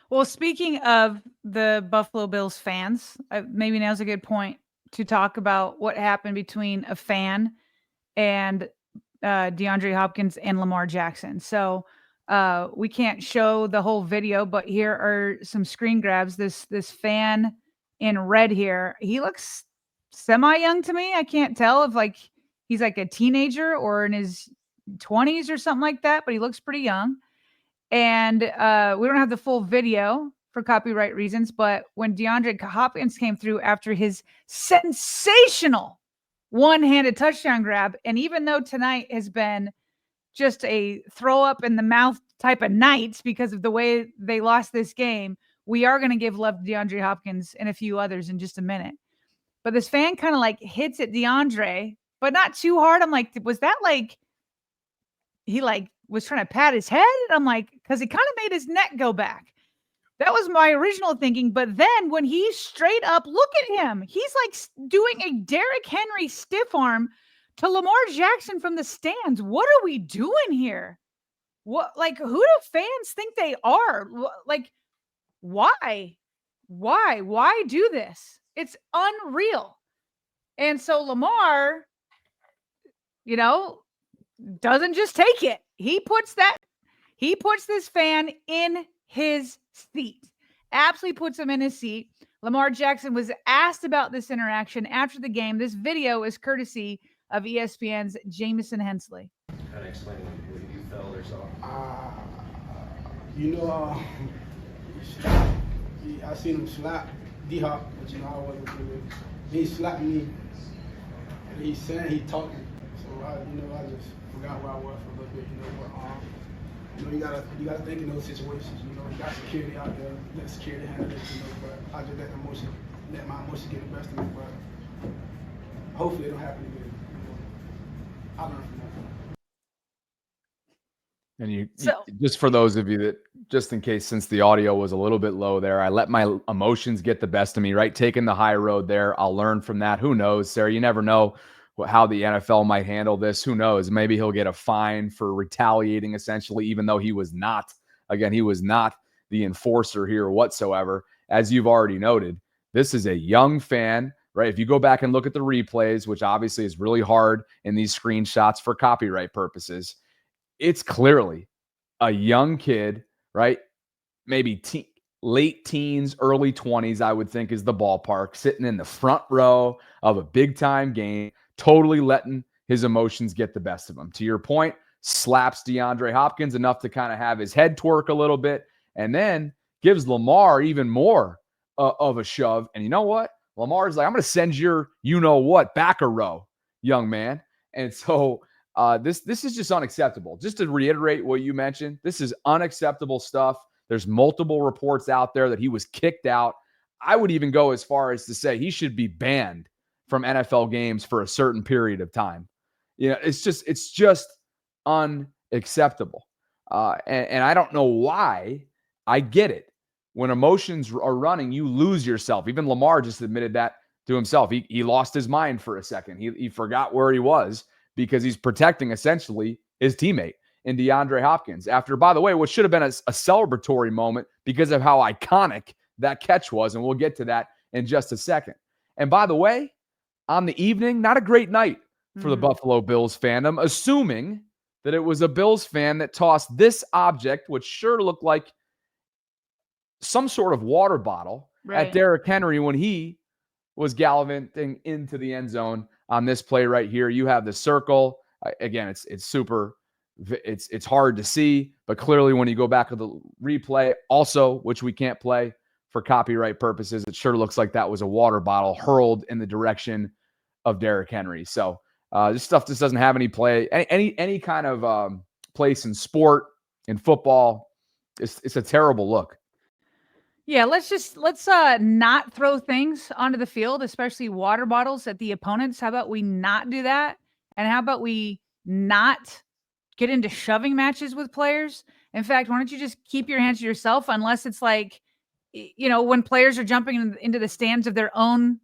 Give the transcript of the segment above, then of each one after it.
Well, speaking of the Buffalo Bills fans, maybe now's a good point to talk about what happened between a fan and DeAndre Hopkins and Lamar Jackson. So we can't show the whole video, but here are some screen grabs. This fan in red here, he looks semi young to me. I can't tell if like he's like a teenager or in his 20s or something like that, but he looks pretty young. And we don't have the full video for copyright reasons, but when DeAndre Hopkins came through after his sensational one-handed touchdown grab, and even though tonight has been just a throw up in the mouth type of night because of the way they lost this game, we are going to give love to DeAndre Hopkins and a few others in just a minute. But this fan kind of like hits at DeAndre, but not too hard. I'm like, was that like he like was trying to pat his head? And I'm like, because he kind of made his neck go back. That was my original thinking. But then when he straight up, look at him. He's like doing a Derrick Henry stiff arm to Lamar Jackson from the stands. What are we doing here? What, like, who do fans think they are? Like, why? Why do this? It's unreal. And so Lamar, you know, doesn't just take it. He puts this fan in his seat. Absolutely puts him in his seat. Lamar Jackson was asked about this interaction after the game. This video is courtesy of ESPN's Jamison Hensley. Kind of explain what you felt or saw. You know, I seen him slap D-Hop, but you know I wasn't feeling it. He slapped me, and he said he talking. So I just forgot where I was for a little bit. You gotta think in those situations. You know, you got security out there. Let security handle it. You know, but I just let my emotion get the best of me. But hopefully it don't happen again. You know, I learned from that. And just for those of you that, just in case, since the audio was a little bit low there, I let my emotions get the best of me, right? Taking the high road there. I'll learn from that. Who knows, Sarah? You never know how the NFL might handle this. Who knows? Maybe he'll get a fine for retaliating, essentially, even though he was not the enforcer here whatsoever. As you've already noted, this is a young fan, right? If you go back and look at the replays, which obviously is really hard in these screenshots for copyright purposes, it's clearly a young kid, right? Maybe late teens, early 20s, I would think is the ballpark, sitting in the front row of a big-time game, totally letting his emotions get the best of him. To your point, slaps DeAndre Hopkins enough to kind of have his head twerk a little bit, and then gives Lamar even more of a shove. And you know what? Lamar's like, I'm going to send your you-know-what back a row, young man. And so this is just unacceptable. Just to reiterate what you mentioned, this is unacceptable stuff. There's multiple reports out there that he was kicked out. I would even go as far as to say he should be banned from NFL games for a certain period of time. You know, it's just unacceptable. And I don't know why. I get it. When emotions are running, you lose yourself. Even Lamar just admitted that to himself. He lost his mind for a second. He forgot where he was because he's protecting essentially his teammate in DeAndre Hopkins. After, by the way, what should have been a celebratory moment because of how iconic that catch was. And we'll get to that in just a second. And by the way, on the evening, not a great night for the Buffalo Bills fandom, assuming that it was a Bills fan that tossed this object, which sure looked like some sort of water bottle, at Derrick Henry when he was gallivanting into the end zone on this play right here. You have the circle. Again, it's hard to see, but clearly when you go back to the replay, also, which we can't play for copyright purposes, it sure looks like that was a water bottle hurled in the direction of Derrick Henry. So this stuff just doesn't have any play, any kind of place in sport, in football. It's a terrible look. Yeah, let's not throw things onto the field, especially water bottles at the opponents. How about we not do that? And how about we not get into shoving matches with players? In fact, why don't you just keep your hands to yourself unless it's like, you know, when players are jumping into the stands of their own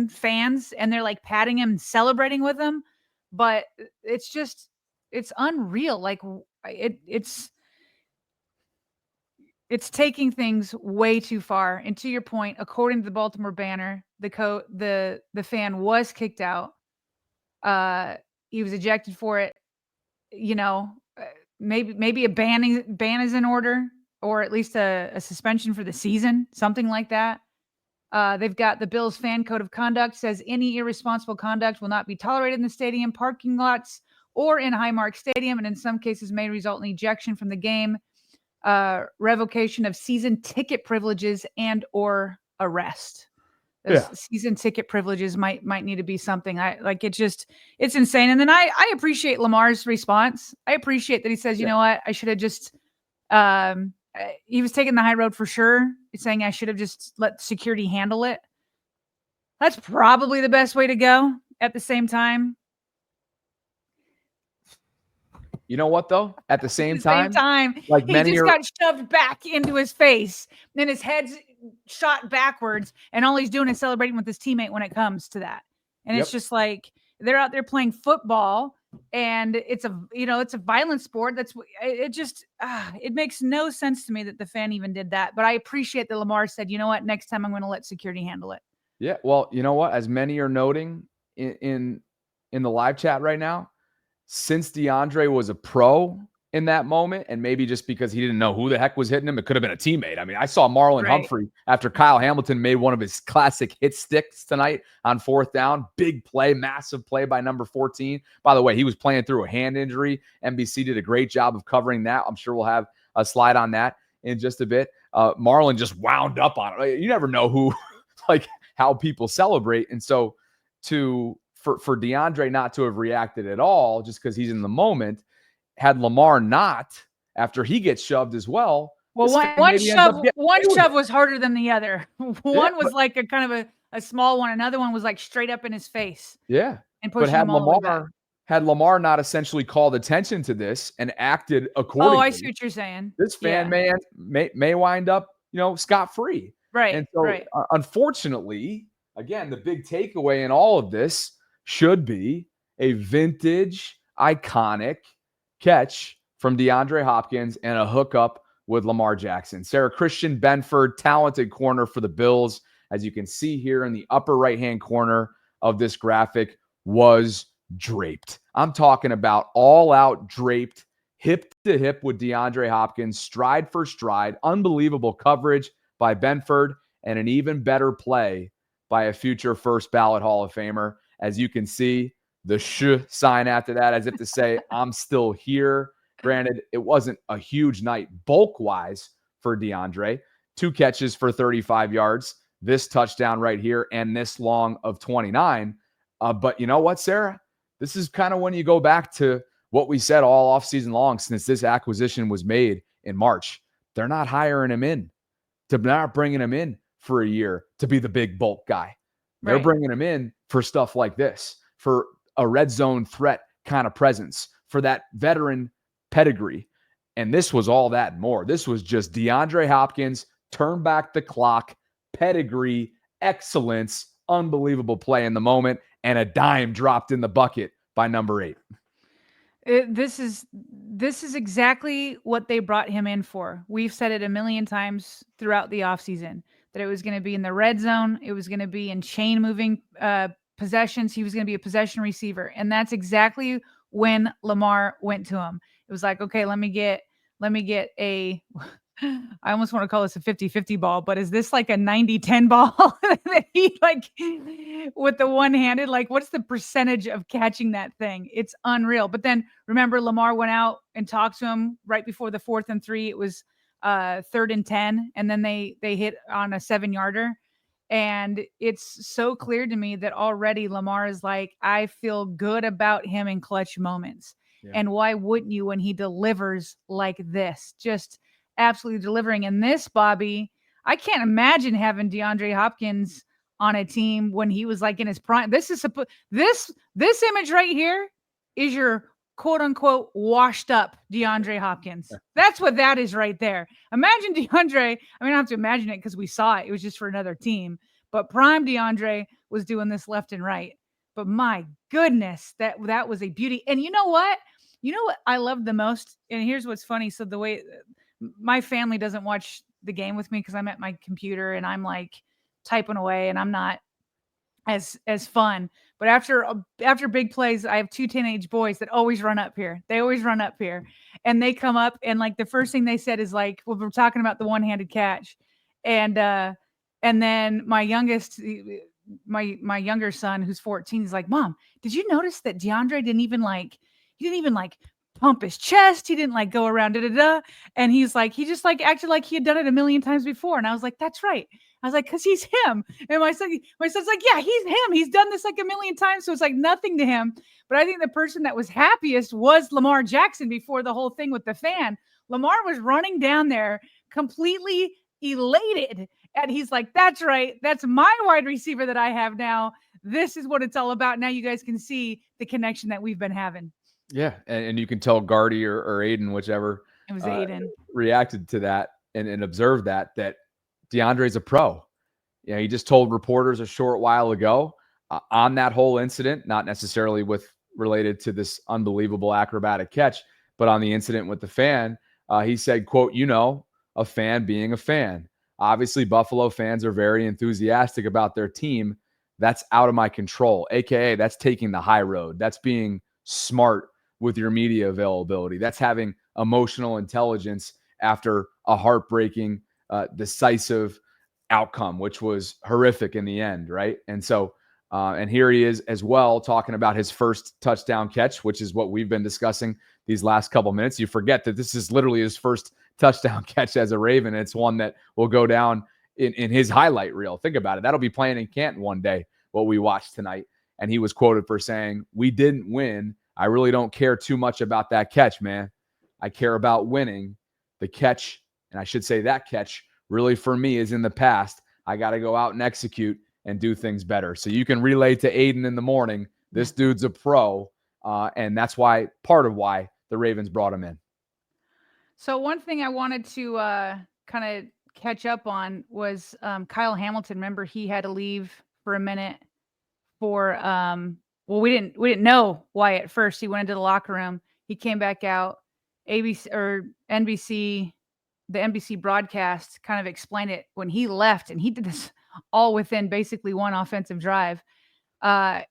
fans and they're like patting him and celebrating with them. But it's unreal. Like it's it's taking things way too far. And to your point, according to the Baltimore Banner, the fan was kicked out. He was ejected for it. You know, maybe a ban is in order, or at least a suspension for the season, something like that. They've got the Bills fan code of conduct says any irresponsible conduct will not be tolerated in the stadium, parking lots, or in Highmark Stadium, and in some cases may result in ejection from the game, revocation of season ticket privileges, and or arrest. Those season ticket privileges might need to be something. It's insane. And then I appreciate Lamar's response. I appreciate that he says, you know what, I should have just he was taking the high road for sure. He's saying I should have just let security handle it. That's probably the best way to go. At the same time, You know what though? At the same time, like he just got shoved back into his face, then his head's shot backwards, and all he's doing is celebrating with his teammate when it comes to that. And it's just like they're out there playing football, and it's a violent sport. It makes no sense to me that the fan even did that. But I appreciate that Lamar said, you know what, next time I'm going to let security handle it. Yeah, well, you know what? As many are noting in the live chat right now, since DeAndre was a pro in that moment, and maybe just because he didn't know who the heck was hitting him, it could have been a teammate. I mean, I saw Marlon Humphrey after Kyle Hamilton made one of his classic hit sticks tonight on 4th down. Big play, massive play by number 14. By the way, he was playing through a hand injury. NBC did a great job of covering that. I'm sure we'll have a slide on that in just a bit. Marlon just wound up on it. You never know who, like, how people celebrate. And so for DeAndre not to have reacted at all just because he's in the moment, had Lamar not, after he gets shoved as well. Well, one shove was harder than the other. One was like a kind of a small one. Another one was like straight up in his face. Yeah. And pushing him all the way back. Had Lamar not essentially called attention to this and acted accordingly. Oh, I see what you're saying. This fan may wind up, scot-free. Right. And so, unfortunately, again, the big takeaway in all of this should be a vintage, iconic catch from DeAndre Hopkins and a hookup with Lamar Jackson. Sarah, Christian Benford, talented corner for the Bills, as you can see here in the upper right-hand corner of this graphic, was draped. I'm talking about all-out draped, hip to hip with DeAndre Hopkins, stride for stride, unbelievable coverage by Benford, and an even better play by a future first ballot Hall of Famer. As you can see, the sign after that, as if to say, I'm still here. Granted, it wasn't a huge night bulk-wise for DeAndre. 2 catches for 35 yards, this touchdown right here, and this long of 29. But you know what, Sarah? This is kind of when you go back to what we said all offseason long since this acquisition was made in March. They're not hiring him in. They're not bringing him in for a year to be the big bulk guy. They're bringing him in for stuff like this, for a red zone threat kind of presence, for that veteran pedigree. And this was all that and more. This was just DeAndre Hopkins, turn back the clock, pedigree, excellence, unbelievable play in the moment, and a dime dropped in the bucket by number 8. This is exactly what they brought him in for. We've said it a million times throughout the offseason that it was going to be in the red zone. It was going to be in chain moving possessions. He was going to be a possession receiver. And that's exactly when Lamar went to him. It was like, okay, let me get a, I almost want to call this a 50-50 ball, but is this like a 90-10 ball that he like with the one-handed, like what's the percentage of catching that thing? It's unreal. But then remember, Lamar went out and talked to him right before the 4th and 3. It was 3rd and 10. And then they hit on a 7-yarder. And it's so clear to me that already Lamar is like, I feel good about him in clutch moments. Yeah. And why wouldn't you when he delivers like this? Just absolutely delivering. And this, Bobby, I can't imagine having DeAndre Hopkins on a team when he was like in his prime. This image right here is your quote unquote washed up DeAndre Hopkins. That's what that is right there. Imagine DeAndre. I mean, I don't have to imagine it because we saw it. It was just for another team. But prime DeAndre was doing this left and right. But my goodness, that was a beauty. And you know what? You know what I love the most? And here's what's funny. So the way my family doesn't watch the game with me because I'm at my computer and I'm like typing away and I'm not as fun. But after big plays, I have 2 teenage boys that always run up here. They always run up here, and they come up and like the first thing they said is like, well, we're talking about the one-handed catch, and then my youngest, my younger son who's 14 is like, Mom, did you notice that DeAndre didn't even like pump his chest? He didn't like go around da da da, and he's like, he just like acted like he had done it a million times before, and I was like, that's right. I was like, because he's him. And my son's like, yeah, he's him. He's done this like a million times. So it's like nothing to him. But I think the person that was happiest was Lamar Jackson before the whole thing with the fan. Lamar was running down there completely elated. And he's like, that's right. That's my wide receiver that I have now. This is what it's all about. Now you guys can see the connection that we've been having. Yeah. And you can tell Gardy or Aiden, whichever It was Aiden. reacted to that and observed that DeAndre's a pro. You know, he just told reporters a short while ago on that whole incident, not necessarily related to this unbelievable acrobatic catch, but on the incident with the fan, he said, quote, a fan being a fan. Obviously, Buffalo fans are very enthusiastic about their team. That's out of my control, AKA that's taking the high road. That's being smart with your media availability. That's having emotional intelligence after a heartbreaking, decisive outcome, which was horrific in the end, right? And so, and here he is as well talking about his first touchdown catch, which is what we've been discussing these last couple minutes. You forget that this is literally his first touchdown catch as a Raven. It's one that will go down in his highlight reel. Think about it. That'll be playing in Canton one day, what we watched tonight. And he was quoted for saying, "We didn't win. I really don't care too much about that catch, man. I care about winning. The catch," and I should say that catch, really for me is in the past. I got to go out and execute and do things better. So you can relay to Aiden in the morning, this dude's a pro. And that's part of why the Ravens brought him in. So one thing I wanted to kind of catch up on was Kyle Hamilton. Remember, he had to leave for a minute for well, we didn't know why at first. He went into the locker room. He came back out. ABC or NBC, the NBC broadcast kind of explained it when he left, and he did this all within basically one offensive drive.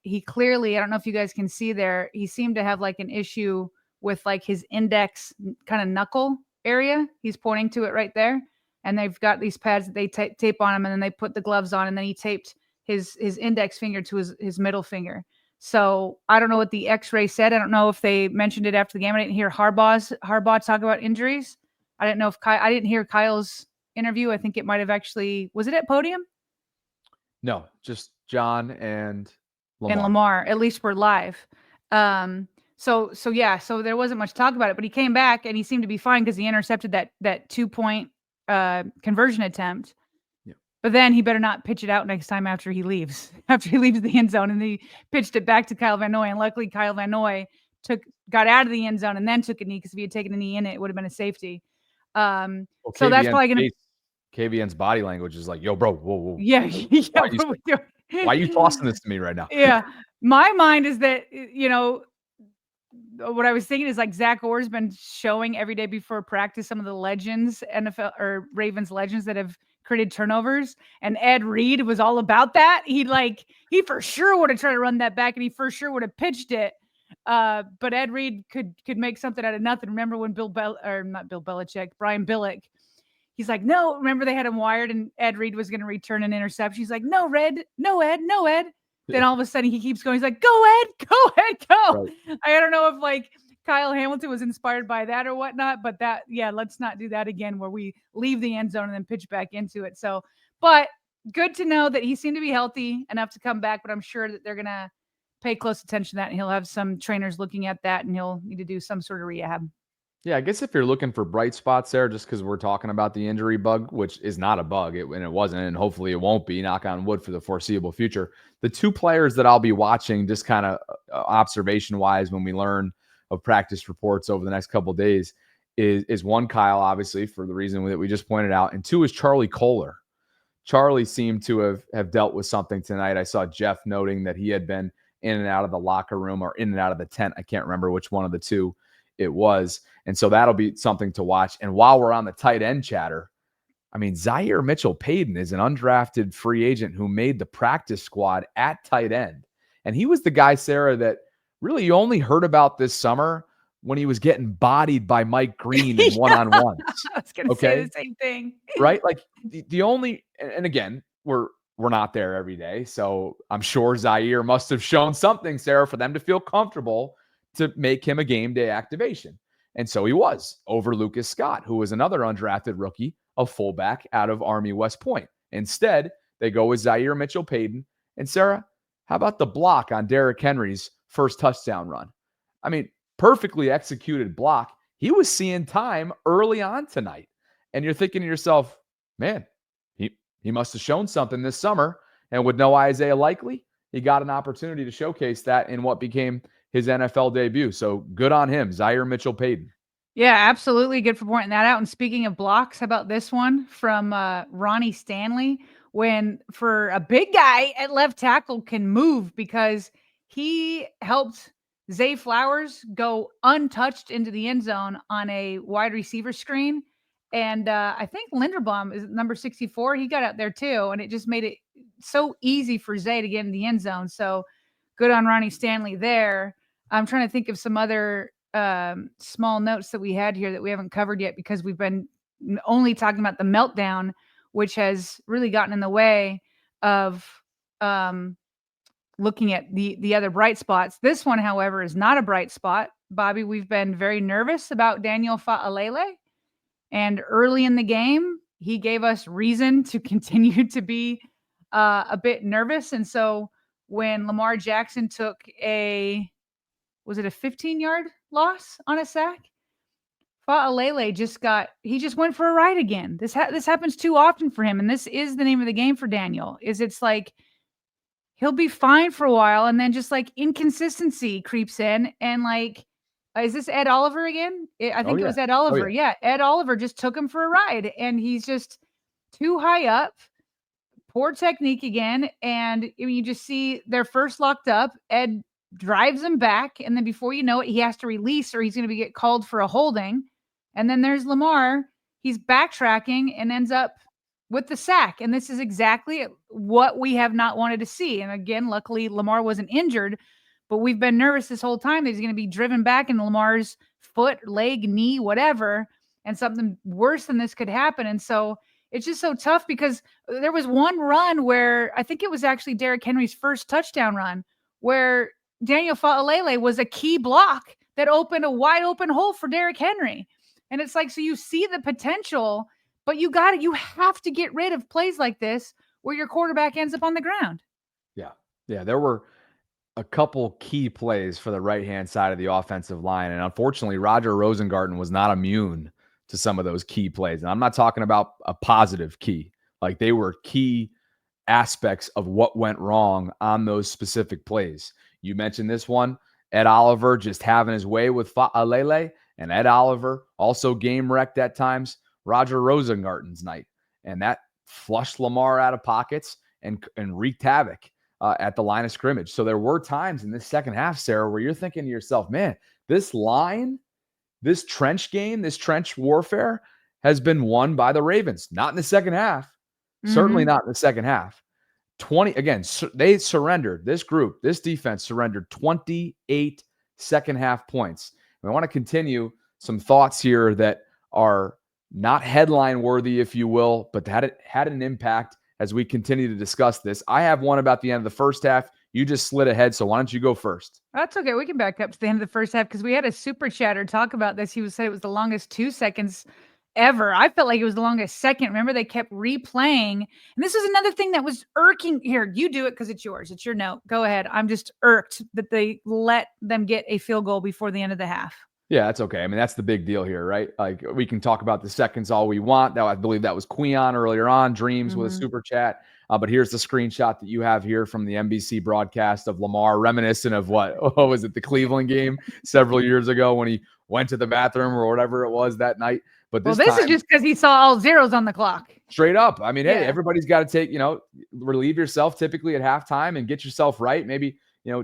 He clearly, I don't know if you guys can see there, he seemed to have like an issue with like his index kind of knuckle area. He's pointing to it right there. And they've got these pads that they tape on him, and then they put the gloves on, and then he taped his index finger to his middle finger. So I don't know what the X-ray said. I don't know if they mentioned it after the game. I didn't hear Harbaugh talk about injuries. I didn't know if I didn't hear Kyle's interview. I think it might have actually, was it at podium? No, just John and Lamar. And Lamar, at least we're live. So there wasn't much talk about it, but he came back and he seemed to be fine because he intercepted that 2-point conversion attempt. Yeah. But then he better not pitch it out next time after he leaves the end zone. And he pitched it back to Kyle Van Noy. And luckily Kyle Van Noy got out of the end zone and then took a knee, because if he had taken a knee in it would have been a safety. So that's probably going to... KVN's body language is like, yo, bro, whoa. Yeah. Why are you tossing this to me right now? Yeah. My mind is that, what I was thinking is like Zach Orr's been showing every day before practice some of the legends, NFL or Ravens legends that have created turnovers. And Ed Reed was all about that. He for sure would have tried to run that back, and he for sure would have pitched it. But Ed Reed could make something out of nothing. Remember when Brian Billick, he's like, no, remember they had him wired and Ed Reed was going to return an interception. He's like, no, Ed. Then all of a sudden he keeps going. He's like, go, Ed, go. Right. I don't know if like Kyle Hamilton was inspired by that or whatnot, but let's not do that again where we leave the end zone and then pitch back into it. So, but good to know that he seemed to be healthy enough to come back, but I'm sure that they're going to pay close attention to that, and he'll have some trainers looking at that, and he'll need to do some sort of rehab. Yeah, I guess if you're looking for bright spots there, just because we're talking about the injury bug, which is not a bug, and it wasn't, and hopefully it won't be, knock on wood, for the foreseeable future. The two players that I'll be watching just kind of observation-wise when we learn of practice reports over the next couple of days is one, Kyle, obviously, for the reason that we just pointed out, and two is Charlie Kohler. Charlie seemed to have dealt with something tonight. I saw Jeff noting that he had been in and out of the locker room or in and out of the tent. I can't remember which one of the two it was. And so that'll be something to watch. And while we're on the tight end chatter, I mean, Zaire Mitchell-Payton is an undrafted free agent who made the practice squad at tight end. And he was the guy, Sarah, that really you only heard about this summer when he was getting bodied by Mike Green in one-on-ones. I was going to say the same thing. Right? Like the only, and again, we're not there every day. So I'm sure Zaire must have shown something, Sarah, for them to feel comfortable to make him a game day activation. And so he was over Lucas Scott, who was another undrafted rookie, a fullback out of Army West Point. Instead, they go with Zaire Mitchell-Payton. And Sarah, how about the block on Derrick Henry's first touchdown run? I mean, perfectly executed block. He was seeing time early on tonight. And you're thinking to yourself, man, he must have shown something this summer. And with no Isaiah Likely, he got an opportunity to showcase that in what became his NFL debut. So good on him, Zaire Mitchell-Payton. Yeah, absolutely. Good for pointing that out. And speaking of blocks, how about this one from Ronnie Stanley? When for a big guy at left tackle can move because he helped Zay Flowers go untouched into the end zone on a wide receiver screen. And I think Linderbaum is number 64. He got out there too. And it just made it so easy for Zay to get in the end zone. So good on Ronnie Stanley there. I'm trying to think of some other small notes that we had here that we haven't covered yet because we've been only talking about the meltdown, which has really gotten in the way of looking at the other bright spots. This one, however, is not a bright spot. Bobby, we've been very nervous about Daniel Fa'alele. And early in the game, he gave us reason to continue to be a bit nervous. And so when Lamar Jackson took was it a 15-yard loss on a sack? Fa'alele just went for a ride again. This happens too often for him. And this is the name of the game for Daniel, it's like he'll be fine for a while and then just like inconsistency creeps in and like, is this Ed Oliver again? I think it was Ed Oliver. Yeah. Ed Oliver just took him for a ride and he's just too high up, poor technique again. And you just see they're first locked up. Ed drives him back. And then before you know it, he has to release or he's going to get called for a holding. And then there's Lamar. He's backtracking and ends up with the sack. And this is exactly what we have not wanted to see. And again, luckily Lamar wasn't injured, but we've been nervous this whole time that he's going to be driven back in Lamar's foot, leg, knee, whatever, and something worse than this could happen. And so it's just so tough because there was one run where I think it was actually Derrick Henry's first touchdown run where Daniel Fa'alele was a key block that opened a wide open hole for Derrick Henry. And it's like, so you see the potential, but you have to get rid of plays like this where your quarterback ends up on the ground. Yeah. Yeah. There were a couple key plays for the right-hand side of the offensive line. And unfortunately, Roger Rosengarten was not immune to some of those key plays. And I'm not talking about a positive key. Like they were key aspects of what went wrong on those specific plays. You mentioned this one, Ed Oliver just having his way with Fa'alele, and Ed Oliver also game wrecked at times Roger Rosengarten's night. And that flushed Lamar out of pockets and wreaked havoc at the line of scrimmage. So there were times in this second half, Sarah, where you're thinking to yourself, man, this line, this trench game, this trench warfare has been won by the Ravens. Not in the second half. Certainly not in the second half. They surrendered. This group, this defense surrendered 28 second half points. And I want to continue some thoughts here that are not headline worthy, if you will, but that had an impact as we continue to discuss this. I have one about the end of the first half. You just slid ahead, so why don't you go first? That's okay. We can back up to the end of the first half because we had a super chatter talk about this. He said it was the longest 2 seconds ever. I felt like it was the longest second. Remember, they kept replaying. And this is another thing that was irking. Here, you do it because it's yours. It's your note. Go ahead. I'm just irked that they let them get a field goal before the end of the half. Yeah, that's okay. I mean, that's the big deal here, right? Like we can talk about the seconds all we want. Now, I believe that was Queon earlier on, Dreams with a super chat. But here's the screenshot that you have here from the NBC broadcast of Lamar, reminiscent of what was it, the Cleveland game several years ago when he went to the bathroom or whatever it was that night. But this is just because he saw all zeros on the clock. Straight up. I mean, hey, everybody's got to take, relieve yourself typically at halftime and get yourself right. Maybe,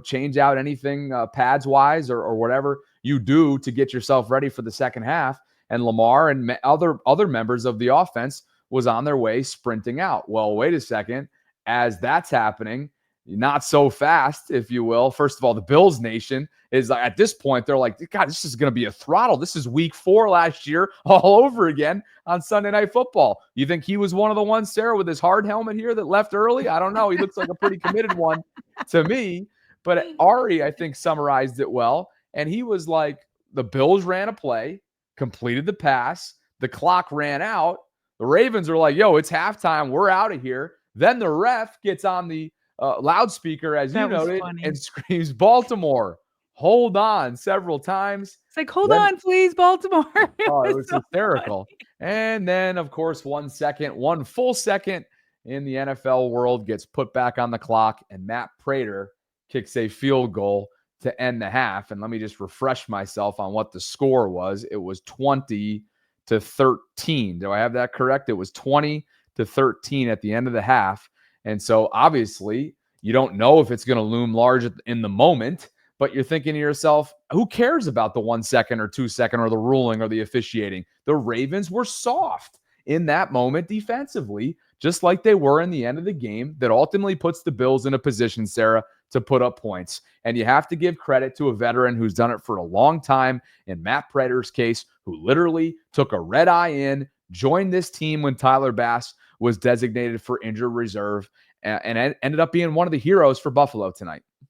change out anything pads wise or whatever you do to get yourself ready for the second half. And Lamar and other members of the offense was on their way sprinting out. Well, wait a second. As that's happening, not so fast, if you will. First of all, the Bills Nation is at this point, they're like, God, this is going to be a throttle. This is week 4 last year all over again on Sunday Night Football. You think he was one of the ones, Sarah, with his hard helmet here that left early? I don't know. He looks like a pretty committed one to me. But Ari, I think, summarized it well. And he was like, the Bills ran a play, completed the pass, the clock ran out. The Ravens are like, yo, it's halftime. We're out of here. Then the ref gets on the loudspeaker, as you noted, and screams, Baltimore, hold on, several times. It's like, hold on, please, Baltimore. It was so hysterical. Funny. And then, of course, 1 full second in the NFL world gets put back on the clock, and Matt Prater kicks a field goal to end the half. And let me just refresh myself on what the score was. It was 20-13. Do I have that correct? It was 20-13 at the end of the half. And so obviously you don't know if it's going to loom large in the moment, but you're thinking to yourself, who cares about the 1 second or 2 second or the ruling or the officiating? The Ravens were soft in that moment defensively, just like they were in the end of the game, that ultimately puts the Bills in a position, Sarah, to put up points. And you have to give credit to a veteran who's done it for a long time, in Matt Prater's case, who literally took a red eye in, joined this team when Tyler Bass was designated for injured reserve, and ended up being one of the heroes for Buffalo tonight.